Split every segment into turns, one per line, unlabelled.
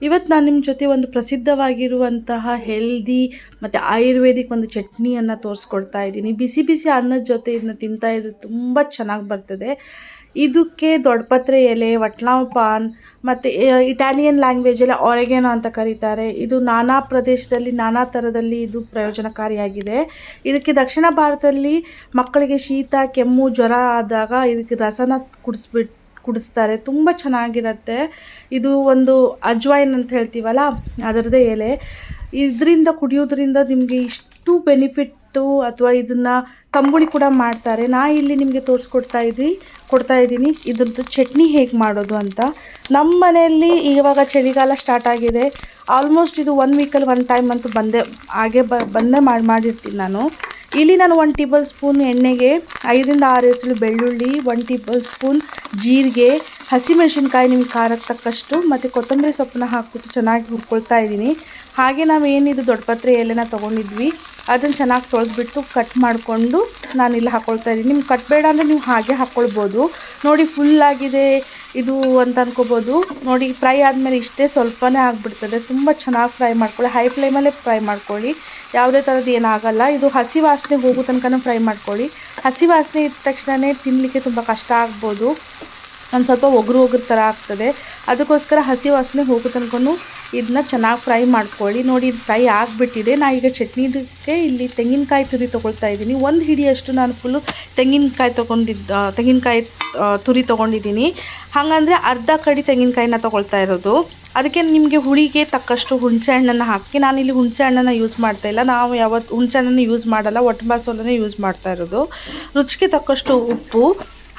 ಇವತ್ತು ನಾನು ನಿಮ್ಮ ಜೊತೆ ಒಂದು ಪ್ರಸಿದ್ಧವಾಗಿರುವಂತಹ ಹೆಲ್ದಿ ಮತ್ತು ಆಯುರ್ವೇದಿಕ್ ಒಂದು ಚಟ್ನಿಯನ್ನು ತೋರಿಸ್ಕೊಡ್ತಾ ಇದ್ದೀನಿ. ಬಿಸಿ ಬಿಸಿ ಅನ್ನದ ಜೊತೆ ಇದನ್ನ ತಿಂತಾ ಇದ್ರೆ ತುಂಬ ಚೆನ್ನಾಗಿ ಬರ್ತದೆ. ಇದಕ್ಕೆ ದೊಡ್ಡಪತ್ರೆ ಎಲೆ, ವಟ್ಲಾವ್ ಪಾನ್ ಮತ್ತು ಇಟಾಲಿಯನ್ ಲ್ಯಾಂಗ್ವೇಜಲ್ಲಿ ಆರೆಗಾನೋ ಅಂತ ಕರೀತಾರೆ. ಇದು ನಾನಾ ಪ್ರದೇಶದಲ್ಲಿ ನಾನಾ ಥರದಲ್ಲಿ ಇದು ಪ್ರಯೋಜನಕಾರಿಯಾಗಿದೆ. ಇದಕ್ಕೆ ದಕ್ಷಿಣ ಭಾರತದಲ್ಲಿ ಮಕ್ಕಳಿಗೆ ಶೀತ, ಕೆಮ್ಮು, ಜ್ವರ ಆದಾಗ ಇದಕ್ಕೆ ರಸನ ಕುಡಿಸ್ತಾರೆ. ತುಂಬ ಚೆನ್ನಾಗಿರುತ್ತೆ. ಇದು ಒಂದು ಅಜ್ವೈನ್ ಅಂತ ಹೇಳ್ತೀವಲ್ಲ, ಅದರದ್ದೇ ಎಲೆ. ಇದರಿಂದ ಕುಡಿಯೋದ್ರಿಂದ ನಿಮಗೆ ಇಷ್ಟು ಬೆನಿಫಿಟ್ಟು. ಅಥವಾ ಇದನ್ನು ತಂಬುಳಿ ಕೂಡ ಮಾಡ್ತಾರೆ. ಇಲ್ಲಿ ನಿಮಗೆ ಕೊಡ್ತಾ ಇದ್ದೀನಿ ಇದ್ರದ್ದು ಚಟ್ನಿ ಹೇಗೆ ಮಾಡೋದು ಅಂತ. ನಮ್ಮ ಮನೆಯಲ್ಲಿ ಇವಾಗ ಚಳಿಗಾಲ ಸ್ಟಾರ್ಟ್ ಆಗಿದೆ. ಆಲ್ಮೋಸ್ಟ್ ಇದು 1 ವೀಕಲ್ಲಿ 1 ಟೈಮ್ ಅಂತೂ ಬಂದೇ ಮಾಡಿರ್ತೀನಿ ನಾನು. ಇಲ್ಲಿ ನಾನು 1 ಟೇಬಲ್ ಸ್ಪೂನ್ ಎಣ್ಣೆಗೆ 5ರಿಂದ 6 ಎಸಳು ಬೆಳ್ಳುಳ್ಳಿ, 1 ಟೇಬಲ್ ಸ್ಪೂನ್ ಜೀರಿಗೆ, ಹಸಿಮೆಣಸಿನ್ಕಾಯಿ ನಿಮ್ಗೆ ಖಾರಕ್ಕೆ ತಕ್ಕಷ್ಟು, ಮತ್ತು ಕೊತ್ತಂಬರಿ ಸೊಪ್ಪನ್ನ ಹಾಕ್ಬಿಟ್ಟು ಚೆನ್ನಾಗಿ ಹುರ್ಕೊಳ್ತಾ ಇದ್ದೀನಿ. ಹಾಗೆ ನಾವು ಏನಿದು ದೊಡ್ಡಪತ್ರೆ ಎಲೆನ ತೊಗೊಂಡಿದ್ವಿ ಅದನ್ನು ಚೆನ್ನಾಗಿ ತೊಳೆದ್ಬಿಟ್ಟು ಕಟ್ ಮಾಡಿಕೊಂಡು ನಾನಿಲ್ಲಿ ಹಾಕ್ಕೊಳ್ತಾ ಇದ್ದೀನಿ. ನಿಮ್ಗೆ ಕಟ್ಬೇಡ ಅಂದರೆ ನೀವು ಹಾಗೆ ಹಾಕ್ಕೊಳ್ಬೋದು. ನೋಡಿ ಫುಲ್ಲಾಗಿದೆ ಇದು ಅಂತ ಅನ್ಕೋಬೋದು. ನೋಡಿ ಫ್ರೈ ಆದಮೇಲೆ ಇಷ್ಟೇ ಸ್ವಲ್ಪನೇ ಆಗಿಬಿಡ್ತದೆ. ತುಂಬ ಚೆನ್ನಾಗಿ ಫ್ರೈ ಮಾಡ್ಕೊಳ್ಳಿ. ಹೈ ಫ್ಲೇಮಲ್ಲೇ ಫ್ರೈ ಮಾಡ್ಕೊಳ್ಳಿ. ಯಾವುದೇ ಥರದ್ದು ಏನಾಗಲ್ಲ. ಇದು ಹಸಿ ವಾಸನೆ ಹೋಗೋ ತನಕ ಫ್ರೈ ಮಾಡ್ಕೊಳ್ಳಿ. ಹಸಿ ವಾಸನೆ ಇದ್ದ ತಕ್ಷಣವೇ ತಿನ್ನಲಿಕ್ಕೆ ತುಂಬ ಕಷ್ಟ ಆಗ್ಬೋದು. ಒಂದು ಸ್ವಲ್ಪ ಒಗ್ರು ಥರ ಆಗ್ತದೆ. ಅದಕ್ಕೋಸ್ಕರ ಹಸಿ ವಾಸನೆ ಹೋಗೋ ತನಕನೂ ಇದನ್ನ ಚೆನ್ನಾಗಿ ಫ್ರೈ ಮಾಡ್ಕೊಳ್ಳಿ. ನೋಡಿ ಇದು ಫ್ರೈ ಆಗಿಬಿಟ್ಟಿದೆ. ನಾನು ಈಗ ಚಟ್ನಿದಕ್ಕೆ ಇಲ್ಲಿ ತೆಂಗಿನಕಾಯಿ ತುರಿ ತೊಗೊಳ್ತಾ ಇದ್ದೀನಿ. 1 ಹಿಡಿಯಷ್ಟು ನಾನು ಫುಲ್ಲು ತೆಂಗಿನಕಾಯಿ ತುರಿ ತೊಗೊಂಡಿದ್ದೀನಿ. ಹಾಗಂದರೆ ಅರ್ಧ ಕಡಿ ತೆಂಗಿನಕಾಯಿನ ತೊಗೊಳ್ತಾ ಇರೋದು. ಅದಕ್ಕೆ ನಿಮಗೆ ಹುಳಿಗೆ ತಕ್ಕಷ್ಟು ಹುಣಸೆ ಹಣ್ಣನ್ನು ಹಾಕಿ, ನಾನಿಲ್ಲಿ ಹುಣಸೆ ಹಣ್ಣನ್ನು ಯೂಸ್ ಮಾಡ್ತಾಯಿಲ್ಲ. ನಾವು ಯಾವತ್ತು ಹುಣಸೆ ಹಣ್ಣನ್ನು ಯೂಸ್ ಮಾಡಲ್ಲ, ಒಟ್ಟಂಬಾಸೋಲನ್ನೇ ಯೂಸ್ ಮಾಡ್ತಾ ಇರೋದು. ರುಚಿಗೆ ತಕ್ಕಷ್ಟು ಉಪ್ಪು,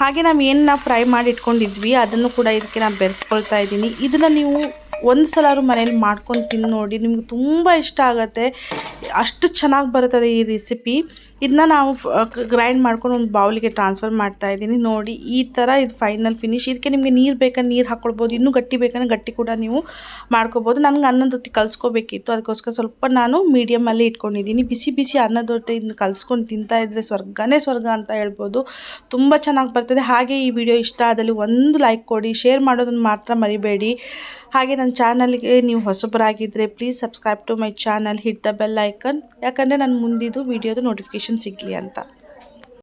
ಹಾಗೆ ನಾವು ಫ್ರೈ ಮಾಡಿ ಇಟ್ಕೊಂಡಿದ್ವಿ ಅದನ್ನು ಕೂಡ ಇದಕ್ಕೆ ನಾನು ಬೆರೆಸ್ಕೊಳ್ತಾ ಇದ್ದೀನಿ. ಇದನ್ನು ನೀವು ಒಂದು ಸಲಾರು ಮನೇಲಿ ಮಾಡ್ಕೊಂಡು ತಿಂದು ನೋಡಿ, ನಿಮ್ಗೆ ತುಂಬ ಇಷ್ಟ ಆಗುತ್ತೆ. ಅಷ್ಟು ಚೆನ್ನಾಗಿ ಬರುತ್ತದೆ ಈ ರೆಸಿಪಿ. ಇದನ್ನ ನಾವು ಗ್ರೈಂಡ್ ಮಾಡ್ಕೊಂಡು ಒಂದು ಬೌಲಿಗೆ ಟ್ರಾನ್ಸ್ಫರ್ ಮಾಡ್ತಾ ಇದ್ದೀನಿ. ನೋಡಿ ಈ ಥರ ಇದು ಫೈನಲ್ ಫಿನಿಶ್. ಇದಕ್ಕೆ ನಿಮಗೆ ನೀರು ಬೇಕಾದ್ರೆ ನೀರು ಹಾಕ್ಕೊಳ್ಬೋದು, ಇನ್ನೂ ಗಟ್ಟಿ ಬೇಕಂದ್ರೆ ಗಟ್ಟಿ ಕೂಡ ನೀವು ಮಾಡ್ಕೊಬೋದು. ನನಗೆ ಅನ್ನದ ರೊಟ್ಟಿ ಕಲಿಸ್ಕೋಬೇಕಿತ್ತು, ಅದಕ್ಕೋಸ್ಕರ ಸ್ವಲ್ಪ ನಾನು ಮೀಡಿಯಮಲ್ಲಿ ಇಟ್ಕೊಂಡಿದ್ದೀನಿ. ಬಿಸಿ ಬಿಸಿ ಅನ್ನದ ರೊಟ್ಟಿ ಇದನ್ನ ಕಲಿಸ್ಕೊಂಡು ತಿಂತಾ ಇದ್ದರೆ ಸ್ವರ್ಗನೇ ಸ್ವರ್ಗ ಅಂತ ಹೇಳ್ಬೋದು. ತುಂಬ ಚೆನ್ನಾಗಿ ಬರ್ತದೆ. ಹಾಗೆ ಈ ವಿಡಿಯೋ ಇಷ್ಟ ಆದಲ್ಲಿ ಒಂದು ಲೈಕ್ ಕೊಡಿ, ಶೇರ್ ಮಾಡೋದನ್ನು ಮಾತ್ರ ಮರಿಬೇಡಿ. ಹಾಗೆ ನನ್ನ ಚಾನಲ್ಗೆ ನೀವು ಹೊಸಬರಾಗಿದ್ದರೆ please subscribe to my channel, hit the bell icon, ಯಾಕಂದರೆ ನನ್ನ ಮುಂದಿದ್ದು ವಿಡಿಯೋದು ನೋಟಿಫಿಕೇಷನ್ ಸಿಗಲಿ ಅಂತ.